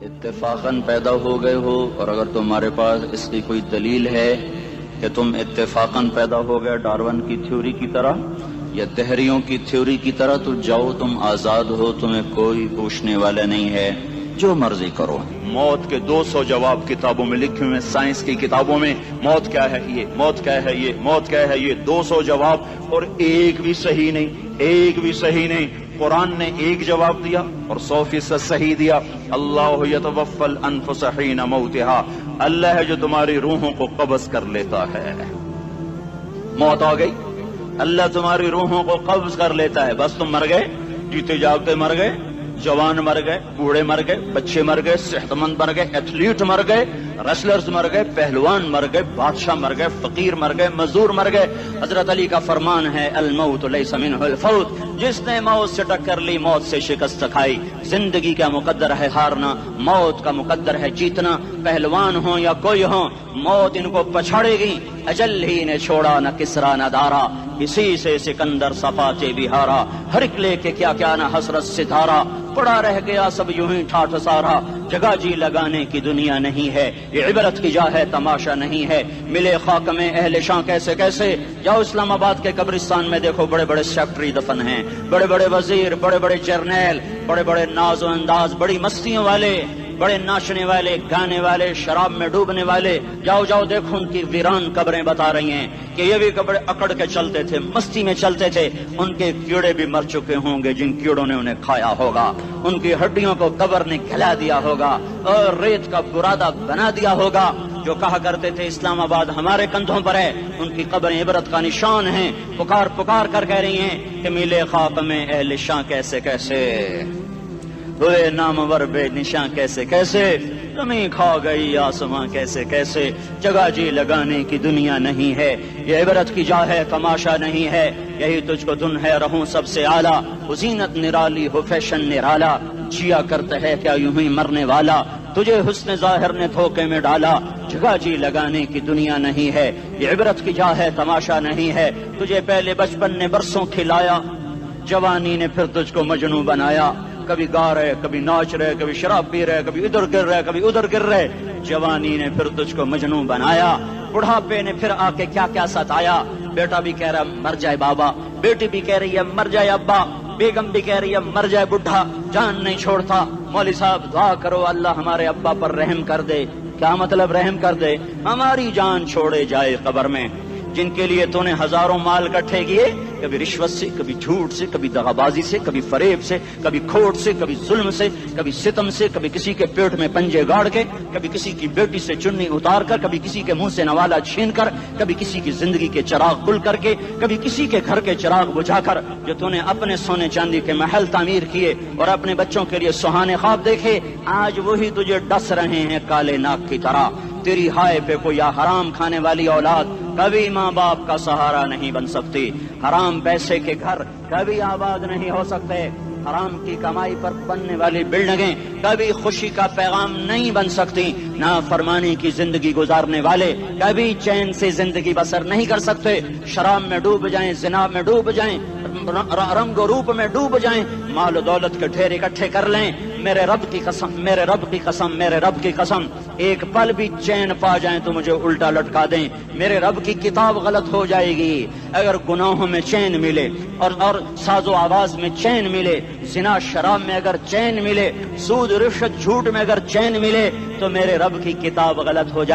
اتفاقاً پیدا ہو گئے ہو، اور اگر تمہارے پاس اس کی کوئی دلیل ہے کہ تم اتفاقاً پیدا ہو گئے ڈارون کی تھیوری کی طرح یا دہریوں کی تھیوری کی طرح، تو جاؤ، تم آزاد ہو، تمہیں کوئی پوچھنے والا نہیں ہے، جو مرضی کرو۔ موت کے 200 جواب کتابوں میں لکھے ہوئے، سائنس کی کتابوں میں موت کیا ہے یہ، موت کیا ہے یہ، موت کیا ہے یہ، 200 جواب، اور ایک بھی صحیح نہیں، ایک بھی صحیح نہیں۔ قرآن نے ایک جواب دیا اور 100% صحیح دیا۔ اللہ یتوفی الانفس حین موتها، اللہ ہے جو تمہاری روحوں کو قبض کر لیتا ہے۔ موت آ گئی، اللہ تمہاری روحوں کو قبض کر لیتا ہے، بس تم مر گئے، جیتے جاگتے مر گئے، جوان مر گئے، بوڑھے مر گئے، بچے مر گئے، صحت مند مر گئے، ایتھلیٹ مر گئے، ریسلرز مر گئے، پہلوان مر گئے، بادشاہ مر گئے، فقیر مر گئے، مزدور مر گئے۔ حضرت علی کا فرمان ہے، الموت لیس منہ الفوت، جس نے موت سے ٹکر لی، موت سے شکست کھائی۔ زندگی کا مقدر ہے ہارنا، موت کا مقدر ہے جیتنا۔ پہلوان ہوں یا کوئی ہوں، موت ان کو پچھاڑے گی۔ اجل ہی نے چھوڑا نہ کسرا نہ دارا، اسی سے سکندر صفاتے بہارا۔ ہر لے کے کیا کیا نہ حسرت ستارہ، پڑا رہ گیا سب یوں ہی ٹھاٹھ سارا۔ جگہ جی لگانے کی دنیا نہیں ہے، یہ عبرت کی جا ہے، تماشا نہیں ہے۔ ملے خاک میں اہل شاں کیسے کیسے، جاؤ اسلام آباد کے قبرستان میں دیکھو، بڑے بڑے سیکٹری دفن ہیں، بڑے بڑے وزیر، بڑے بڑے جرنیل، بڑے بڑے ناز و انداز، بڑی مستیوں والے، بڑے ناچنے والے، گانے والے، شراب میں ڈوبنے والے۔ جاؤ جاؤ دیکھو، ان کی ویران قبریں بتا رہی ہیں کہ یہ بھی قبر اکڑ کے چلتے تھے، مستی میں چلتے تھے۔ ان کے کیڑے بھی مر چکے ہوں گے جن کیڑوں نے انہیں کھایا ہوگا، ان کی ہڈیوں کو قبر نے کھلا دیا ہوگا اور ریت کا برادہ بنا دیا ہوگا۔ جو کہا کرتے تھے اسلام آباد ہمارے کندھوں پر ہے، ان کی قبریں عبرت کا نشان ہیں۔ پکار پکار کر کہہ رہی ہیں کہ ملے خاک میں اہل شاں کیسے کیسے، ہوئے نامور بے نشاں کیسے کیسے، زمین کھا گئی آسماں کیسے کیسے۔ جگہ جی لگانے کی دنیا نہیں ہے، یہ عبرت کی جا ہے، تماشا نہیں ہے۔ یہی تجھ کو دن ہے رہوں سب سے اعلیٰ، وہ زینت نرالی ہو فیشن نرالا۔ جیا کرتا ہے کیا یوں ہی مرنے والا، تجھے حسن ظاہر نے دھوکے میں ڈالا۔ جگہ جی لگانے کی دنیا نہیں ہے، یہ عبرت کی جا ہے، تماشا نہیں ہے۔ تجھے پہلے بچپن نے برسوں کھلایا، جوانی نے پھر تجھ کو مجنوں بنایا۔ کبھی گا رہے، کبھی ناچ رہے، کبھی شراب پی رہے، کبھی ادھر گر رہے، کبھی ادھر گر رہے۔ جوانی نے پھر تجھ کو مجنوں بنایا، بڑھاپے نے پھر آ کے کیا کیا ستایا۔ بیٹا بھی کہہ رہا مر جائے بابا، بیٹی بھی کہہ رہی ہے مر جائے ابا، بیگم بھی کہہ رہی ہے مر جائے بڈھا، جان نہیں چھوڑتا۔ مولوی صاحب دعا کرو اللہ ہمارے ابا پر رحم کر دے۔ کیا مطلب رحم کر دے؟ ہماری جان چھوڑے جائے قبر میں۔ جن کے لیے تو نے ہزاروں مال اکٹھے کیے، کبھی رشوت سے، کبھی جھوٹ سے، کبھی دغابازی سے، کبھی فریب سے، کبھی کھوٹ سے، کبھی ظلم سے، کبھی ستم سے، کبھی کسی کے پیٹ میں پنجے گاڑ کے، کبھی کسی کی بیٹی سے چنی اتار کر، کبھی کسی کے منہ سے نوالا چھین کر، کبھی کسی کی زندگی کے چراغ کھل کر کے، کبھی کسی کے گھر کے چراغ بجھا کر۔ جو تو نے اپنے سونے چاندی کے محل تعمیر کیے اور اپنے بچوں کے لیے سہانے خواب دیکھے، آج وہی تجھے ڈس رہے ہیں کالے ناک کی طرح۔ تیری ہائے پہ کوئی حرام کھانے والی اولاد کبھی ماں باپ کا سہارا نہیں بن سکتی۔ حرام پیسے کے گھر کبھی آباد نہیں ہو سکتے۔ حرام کی کمائی پر بننے والی بلڈنگیں کبھی خوشی کا پیغام نہیں بن سکتی۔ نافرمانی کی زندگی گزارنے والے کبھی چین سے زندگی بسر نہیں کر سکتے۔ شراب میں ڈوب جائیں، زنا میں ڈوب جائیں، رنگ و روپ میں ڈوب جائیں، مال و دولت کے ڈھیر اکٹھے کر لیں، میرے رب کی قسم، میرے رب کی قسم، میرے رب کی قسم، ایک پل بھی چین پا جائیں تو مجھے الٹا لٹکا دیں، میرے رب کی کتاب غلط ہو جائے گی۔ اگر گناہوں میں چین ملے اور ساز و آواز میں چین ملے، زنا شراب میں اگر چین ملے، سود رشوت جھوٹ میں اگر چین ملے، تو میرے رب کی کتاب غلط ہو جائے۔